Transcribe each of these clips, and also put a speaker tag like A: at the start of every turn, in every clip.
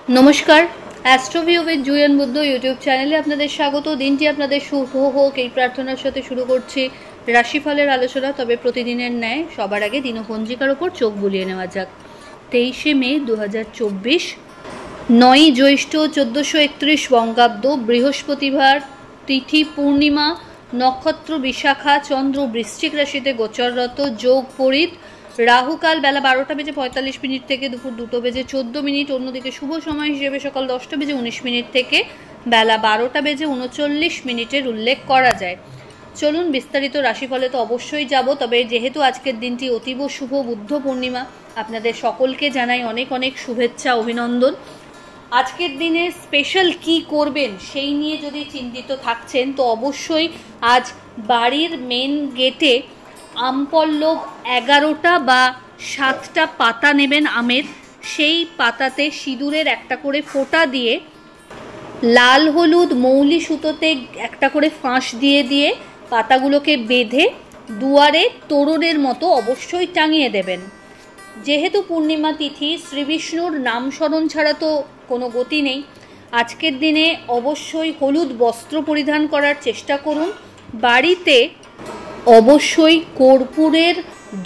A: নমস্কার, অ্যাস্ট্রোভিউ with জুয়েন Buddha YouTube চ্যানেলে আপনাদের স্বাগত। দিনটি আপনাদের শুভ হোক এই প্রার্থনার সাথে শুরু করছি রাশিফলের আলোচনা। তবে প্রতিদিনের ন্যায় সবার আগে দিনপঞ্জিকার ওপর চোখ বুলিয়ে নেওয়া যাক। 23শে মে 2024, 9ই জ্যৈষ্ঠ 1431 বঙ্গাব্দ, বৃহস্পতিবার, তিথি পূর্ণিমা, নক্ষত্র বিশাখা, চন্দ্র বৃশ্চিক রাশিতে গোচররত, যোগ পরিত, রাহুকাল বেলা 12:45 থেকে দুপুর 2:14, অন্যদিকে শুভ সময় হিসেবে সকাল 10:19 থেকে বেলা 12:39 উল্লেখ করা যায়। চলুন বিস্তারিত রাশিফলে তো অবশ্যই যাব, তবে যেহেতু আজকের দিনটি অতীব শুভ বুদ্ধ পূর্ণিমা, আপনাদের সকলকে জানাই অনেক অনেক শুভেচ্ছা, অভিনন্দন। আজকের দিনে স্পেশাল কি করবেন সেই নিয়ে যদি চিন্তিত থাকছেন তো অবশ্যই আজ বাড়ির মেন গেটে আমপল্লব 11টা বা 7টা পাতা নেবেন আমের, সেই পাতাতে সিঁদুরের একটা করে ফোঁটা দিয়ে লাল হলুদ মৌলি সুতোতে একটা করে ফাঁস দিয়ে দিয়ে পাতাগুলোকে বেঁধে দুয়ারে তোরণের মতো অবশ্যই টাঙিয়ে দেবেন। যেহেতু পূর্ণিমা তিথি, শ্রীবিষ্ণুর নাম স্মরণ ছাড়া তো কোনো গতি নেই। আজকের দিনে অবশ্যই হলুদ বস্ত্র পরিধান করার চেষ্টা করুন। বাড়িতে অবশ্যই কর্পূরের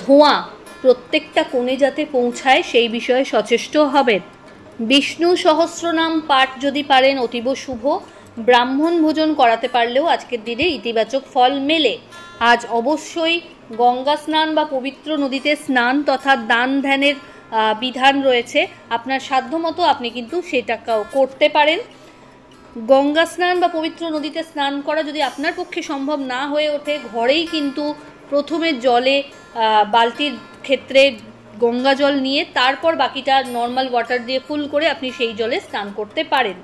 A: ধোঁয়া প্রত্যেকটা কোণে যাতে পৌঁছায় সেই বিষয়ে সচেষ্ট হবেন। বিষ্ণু সহস্রনাম পাঠ যদি পারেন অতীব শুভ। ব্রাহ্মণ ভোজন করাতে পারলেও আজকের দিনে ইতিবাচক ফল মেলে। আজ অবশ্যই গঙ্গা স্নান বা পবিত্র নদীতে স্নান তথা দান ধ্যানের বিধান রয়েছে। আপনার সাধ্যমতো আপনি কিন্তু সেটা করতে পারেন। গঙ্গা স্নান বা পবিত্র নদীতে স্নান করা যদি আপনার পক্ষে সম্ভব না হয়ে ওঠে, ঘরেই কিন্তু প্রথমে জলে বালতির ক্ষেত্রে গঙ্গা জল নিয়ে তারপর বাকিটা নর্মাল ওয়াটার দিয়ে ফুল করে আপনি সেই জলে স্নান করতে পারেন।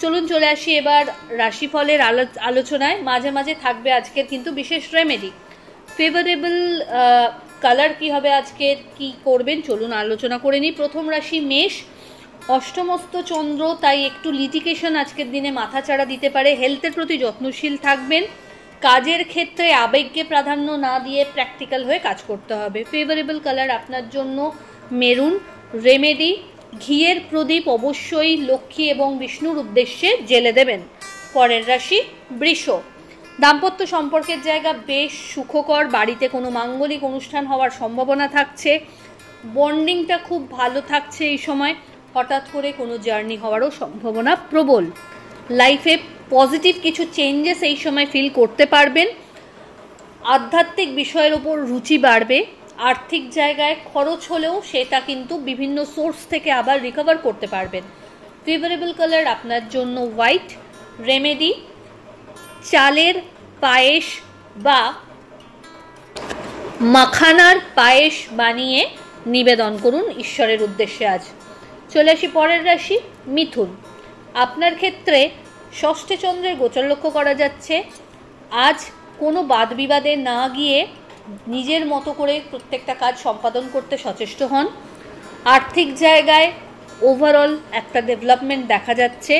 A: চলুন চলে আসি এবার রাশিফলের আলোচনায়। মাঝে মাঝে থাকবে আজকের কিন্তু বিশেষ রেমেডি। ফেভারেবল কালার কি হবে আজকের, কি করবেন চলুন আলোচনা করে নিই। প্রথম রাশি মেষ। অষ্টমস্ত চন্দ্র, তাই একটু লিটিগেশন আজকের দিনে মাথাচাড়া দিতে পারে। হেলথের প্রতি যত্নশীল থাকবেন। কাজের ক্ষেত্রে আবেগকে প্রাধান্য না দিয়ে প্র্যাকটিক্যাল হয়ে কাজ করতে হবে। ফেভারেবল কালার আপনার জন্য মেরুন। রেমেডি, ঘিয়ের প্রদীপ অবশ্যই লক্ষ্মী এবং বিষ্ণুর উদ্দেশ্যে জ্বেলে দেবেন। পরের রাশি বৃষ। দাম্পত্য সম্পর্কের জায়গা বেশ সুখকর। বাড়িতে কোনো মাঙ্গলিক অনুষ্ঠান হওয়ার সম্ভাবনা থাকছে। বন্ডিংটা খুব ভালো থাকছে এই সময়। হঠাৎ করে কোনো জার্নি হওয়ারও সম্ভাবনা প্রবল। লাইফে পজিটিভ কিছু চেঞ্জেস এই সময় ফিল করতে পারবেন। আধ্যাত্মিক বিষয়ের ওপর রুচি বাড়বে। আর্থিক জায়গায় খরচ হলেও সেটা কিন্তু বিভিন্ন সোর্স থেকে আবার রিকভার করতে পারবেন। ফেভারেবল কালার আপনার জন্য হোয়াইট। রেমেডি, চালের পায়েস বা মাখানার পায়েস বানিয়ে নিবেদন করুন ঈশ্বরের উদ্দেশ্যে আজ। চলে আসি পরের রাশি মিথুন। আপনার ক্ষেত্রে ষষ্ঠে চন্দ্রের গোচর লক্ষ্য করা যাচ্ছে। আজ কোনো বাদ বিবাদে না গিয়ে নিজের মতো করে প্রত্যেকটা কাজ সম্পাদন করতে সচেষ্ট হন। আর্থিক জায়গায় ওভারঅল একটা ডেভেলপমেন্ট দেখা যাচ্ছে।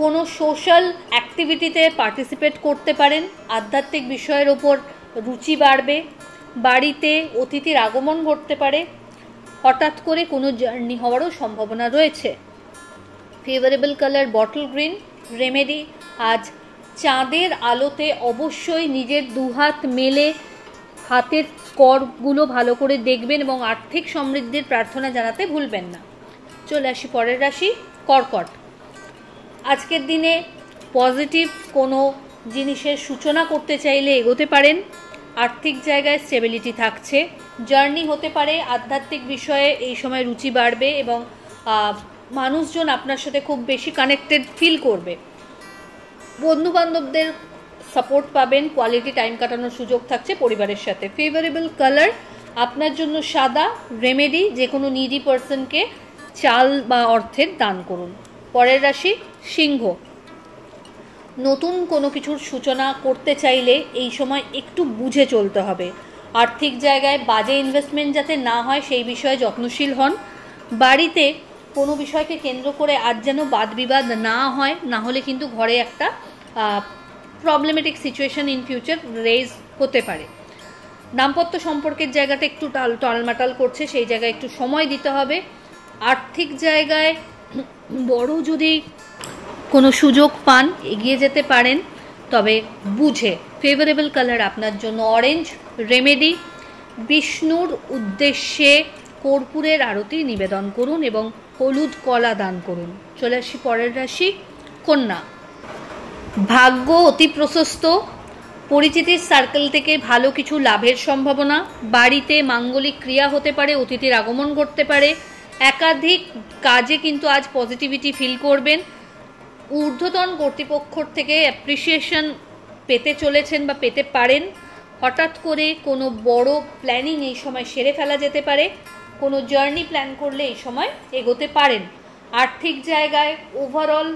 A: কোনো সোশ্যাল অ্যাক্টিভিটিতে পার্টিসিপেট করতে পারেন। আধ্যাত্মিক বিষয়ের ওপর রুচি বাড়বে। বাড়িতে অতিথির আগমন ঘটতে পারে। হঠাৎ করে কোনো জার্নি হওয়ারও সম্ভাবনা রয়েছে। Favourable colour bottle green. Remedy, আজ চাঁদের আলোতে অবশ্যই নিজের দুহাত মেলে হাতের করগুলো ভালো করে দেখবেন এবং আর্থিক সমৃদ্ধির প্রার্থনা জানাতে ভুলবেন না। চলে আসি পরের রাশি কর্কট। আজকের দিনে পজিটিভ কোনো জিনিসের সূচনা করতে চাইলে এগোতে পারেন। আর্থিক জায়গায় স্টেবিলিটি থাকছে। জার্নি হতে পারে। আধ্যাত্মিক বিষয়ে এই সময় রুচি বাড়বে এবং মানুষজন আপনার সাথে খুব বেশি কানেক্টেড ফিল করবে। বন্ধুবান্ধবদের সাপোর্ট পাবেন। কোয়ালিটি টাইম কাটানোর সুযোগ থাকছে পরিবারের সাথে। ফেভারেবল কালার আপনার জন্য সাদা। রেমেডি, যে কোনো নিডি পার্সনকে চাল বা অর্থের দান করুন। পরের রাশি সিংহ। নতুন কোনো কিছুর সূচনা করতে চাইলে এই সময় একটু বুঝে চলতে হবে। আর্থিক জায়গায় বাজে ইনভেস্টমেন্ট যাতে না হয় সেই বিষয়ে যত্নশীল হন। বাড়িতে কোনো বিষয়কে কেন্দ্র করে আজ যেন বাদ বিবাদ না হয়, না হলে কিন্তু ঘরে একটা problematic situation in future raise হতে পারে। দাম্পত্য সম্পর্কের জায়গাটা একটু টালমাটাল করছে, সেই জায়গায় একটু সময় দিতে হবে। আর্থিক জায়গায় বড় যদি কোনো সুযোগ পান এগিয়ে যেতে পারেন, তবে বুঝে। ফেভারেবল কালার আপনার জন্য অরেঞ্জ। রেমেডি, বিষ্ণুর উদ্দেশ্যে কর্পূরের আরতি নিবেদন করুন এবং হলুদ কলা দান করুন। চলে আসি পরের রাশি কন্যা। ভাগ্য অতি প্রশস্ত, পরিচিতির সার্কেল থেকে ভালো কিছু লাভের সম্ভাবনা, বাড়িতে মাঙ্গলিক ক্রিয়া হতে পারে, অতিথির আগমন ঘটতে পারে, একাধিক কাজে কিন্তু আজ পজিটিভিটি ফিল করবেন। ঊর্ধ্বতন কর্তৃপক্ষর থেকে অ্যাপ্রিসিয়েশন পেতে চলেছেন বা পেতে পারেন। হঠাৎ করে কোনো বড় প্ল্যানিং এই সময় সেরে ফেলা যেতে পারে। কোনো জার্নি প্ল্যান করলে এই সময় এগোতে পারেন। আর্থিক জায়গায় ওভারঅল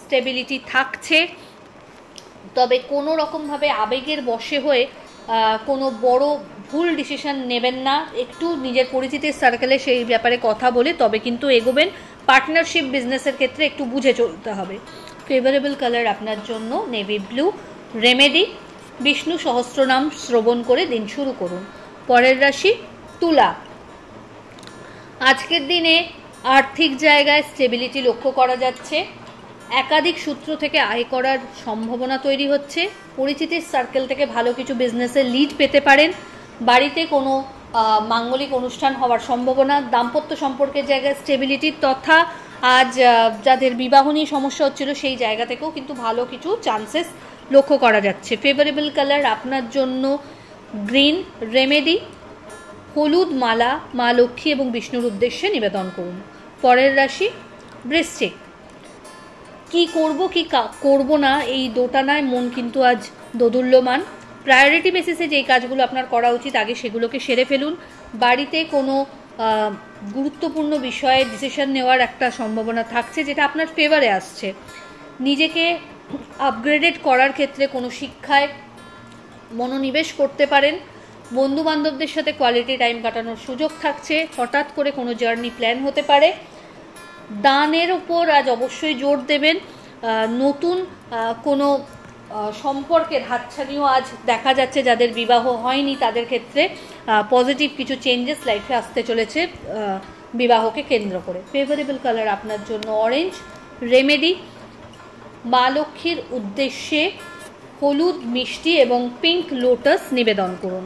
A: স্টেবিলিটি থাকছে, তবে কোনো রকমভাবে আবেগের বশে হয়ে কোনো বড় ভুল ডিসিশন নেবেন না। একটু নিজের পরিচিতির সার্কেলে সেই ব্যাপারে কথা বলে তবে কিন্তু এগোবেন। পার্টনারশিপ বিজনেসের ক্ষেত্রে একটু বুঝে চলতে হবে। ফেভারেবল কালার আপনার জন্য নেভি ব্লু। রেমেডি, বিষ্ণু সহস্রনাম শ্রবণ করে দিন শুরু করুন। পরের রাশি তুলা। আজকের দিনে আর্থিক জায়গায় স্টেবিলিটি লক্ষ্য করা যাচ্ছে। একাধিক সূত্র থেকে আয় করার সম্ভাবনা তৈরি হচ্ছে। পরিচিতির সার্কেল থেকে ভালো কিছু বিজনেসের লিড পেতে পারেন। বাড়িতে কোনো মাঙ্গলিক অনুষ্ঠান হওয়ার সম্ভাবনা। দাম্পত্য সম্পর্কের জায়গায় স্টেবিলিটি তথা আজ যাদের বিবাহ নিয়ে সমস্যা হচ্ছিল সেই জায়গা থেকেও কিন্তু ভালো কিছু চান্সেস লক্ষ্য করা যাচ্ছে। ফেভারেবল কালার আপনার জন্য গ্রিন। রেমেডি, হলুদ মালা মা লক্ষ্মী এবং বিষ্ণুর উদ্দেশ্যে নিবেদন করুন। পরের রাশি বৃশ্চিক। কি করব কি করব না এই দোটানায় মন কিন্তু আজ দোদুল্যমান। প্রায়োরিটি বেসিসে যেই কাজগুলো আপনার করা উচিত আগে সেগুলোকে সেরে ফেলুন। বাড়িতে কোনো গুরুত্বপূর্ণ বিষয়ে ডিসিশন নেওয়ার একটা সম্ভাবনা থাকছে যেটা আপনার ফেভারে আসছে। নিজেকে আপগ্রেডেড করার ক্ষেত্রে কোনো শিক্ষায় মনোনিবেশ করতে পারেন। বন্ধু বান্ধবদের সাথে কোয়ালিটি টাইম কাটানোর সুযোগ থাকছে। হঠাৎ করে কোনো জার্নি প্ল্যান হতে পারে। দানের ওপর আজ অবশ্যই জোর দেবেন। নতুন কোনো সম্পর্কের হাতছানিও আজ দেখা যাচ্ছে। যাদের বিবাহ হয়নি তাদের ক্ষেত্রে পজিটিভ কিছু চেঞ্জেস লাইফে আসতে চলেছে বিবাহকে কেন্দ্র করে। ফেভারেবল কালার আপনার জন্য অরেঞ্জ। রেমেডি, মা লক্ষ্মীর উদ্দেশ্যে হলুদ মিষ্টি এবং পিঙ্ক লোটাস নিবেদন করুন।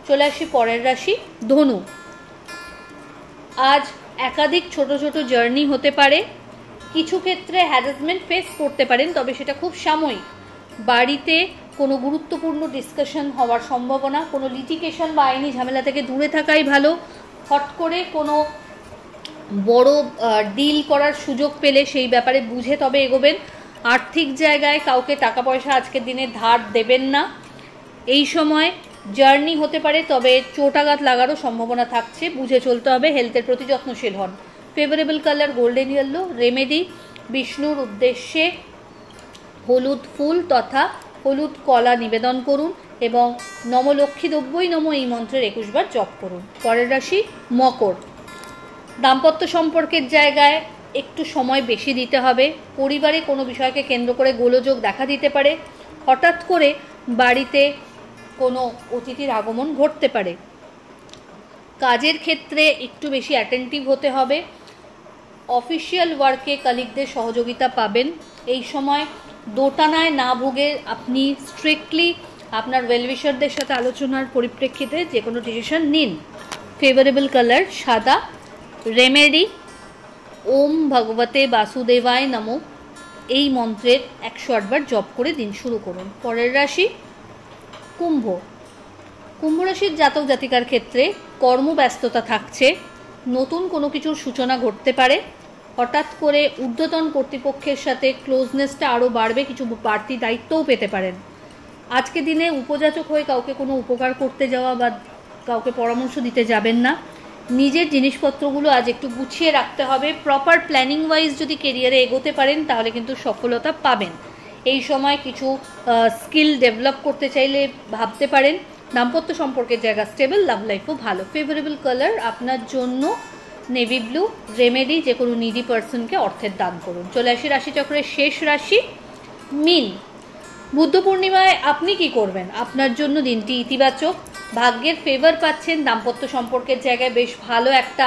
A: চলে আসি পরের রাশি ধনু। আজ একাধিক ছোট ছোট জার্নি হতে পারে। কিছু ক্ষেত্রে হ্যারাসমেন্ট ফেস করতে পারেন, তবে সেটা খুব সাময়িক। বাড়িতে কোনো গুরুত্বপূর্ণ ডিসকাশন হওয়ার সম্ভাবনা। কোনো লিটিগেশন বা আইনি ঝামেলা থেকে দূরে থাকাই ভালো। হট করে কোনো বড় ডিল করার সুযোগ পেলে সেই ব্যাপারে বুঝে তবে এগোবেন। আর্থিক জায়গায় কাউকে টাকা পয়সা আজকের দিনে ধার দেবেন না। এই সময় জার্নি হতে পারে, তবে চোটাঘাত লাগারও সম্ভাবনা থাকছে, বুঝে চলতে হবে। হেলথের প্রতি যত্নশীল হন। Favourable colour golden yellow. Remedy, বিষ্ণুর উদ্দেশ্যে হলুদ ফুল তথা হলুদ কলা নিবেদন করুন এবং নমলক্ষ্মী দ্রব্যই নম এই মন্ত্রের 21 বার জপ করুন। পরের রাশি মকর। দাম্পত্য সম্পর্কের জায়গায় একটু সময় বেশি দিতে হবে। পরিবারে কোনো বিষয়কে কেন্দ্র করে গোলযোগ দেখা দিতে পারে। হঠাৎ করে বাড়িতে কোনো অতিথির আগমন ঘটতে পারে। কাজের ক্ষেত্রে একটু বেশি অ্যাটেন্টিভ হতে হবে। অফিসিয়াল ওয়ার্কে কলিগদের সহযোগিতা পাবেন। এই সময় দোটানায় না ভুগে আপনি স্ট্রিক্টলি আপনার ওয়েলউইশারদের সাথে আলোচনার পরিপ্রেক্ষিতে যে কোনো ডিসিশন নিন। ফেভারেবল কালার সাদা। রেমেডি, ওম ভগবতে বাসুদেবায় নমঃ এই মন্ত্রের 108 বার জপ করে দিন শুরু করুন। পরের রাশি কুম্ভ। কুম্ভ রাশির জাতক জাতিকার ক্ষেত্রে কর্মব্যস্ততা থাকছে। নতুন কোনো কিছুর সূচনা ঘটতে পারে। হঠাৎ করে ঊর্ধ্বতন কর্তৃপক্ষের সাথে ক্লোজনেসটা আরও বাড়বে। কিছু বাড়তি দায়িত্বও পেতে পারেন। আজকে দিনে উপযাচক হয়ে কাউকে কোনো উপকার করতে যাওয়া বা কাউকে পরামর্শ দিতে যাবেন না। নিজের জিনিসপত্রগুলো আজ একটু গুছিয়ে রাখতে হবে। প্রপার প্ল্যানিং ওয়াইজ যদি কেরিয়ারে এগোতে পারেন তাহলে কিন্তু সফলতা পাবেন। এই সময় কিছু স্কিল ডেভেলপ করতে চাইলে ভাবতে পারেন। দাম্পত্য সম্পর্কের জায়গা স্টেবল, লাভ লাইফও ভালো। ফেভারেবল কালার আপনার জন্য নেভি ব্লু। রেমেডি, যে কোনো নিডি পার্সনকে অর্থের দান করুন। চলে আসি রাশিচক্রের শেষ রাশি মীন। বুদ্ধ পূর্ণিমায় আপনি কি করবেন? আপনার জন্য দিনটি ইতিবাচক। ভাগ্যের ফেভার পাচ্ছেন। দাম্পত্য সম্পর্কের জায়গায় বেশ ভালো একটা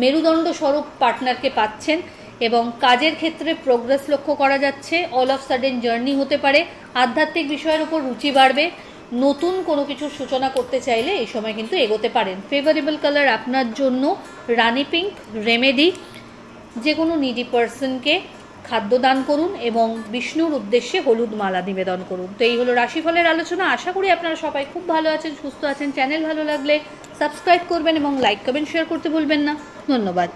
A: মেরুদণ্ড স্বরূপ পার্টনারকে পাচ্ছেন। এবং কাজের ক্ষেত্রে প্রোগ্রেস লক্ষ্য করা যাচ্ছে। অল অফ সাডেন জার্নি হতে পারে, আধ্যাত্মিক বিষয়ের উপর রুচি বাড়বে, নতুন কোনো কিছুর সূচনা করতে চাইলে এই সময় কিন্তু এগোতে পারেন। ফেভারেবল কালার আপনার জন্য রানি পিঙ্ক। রেমেডি, যে কোনো নিডি পার্সনকে খাদ্য দান করুন এবং বিষ্ণুর উদ্দেশ্যে হলুদ মালা নিবেদন করুন। তো এই হলো রাশিফলের আলোচনা। আশা করি আপনারা সবাই খুব ভালো আছেন, সুস্থ আছেন। চ্যানেল ভালো লাগলে সাবস্ক্রাইব করবেন এবং লাইক কমেন্ট শেয়ার করতে ভুলবেন না। ধন্যবাদ।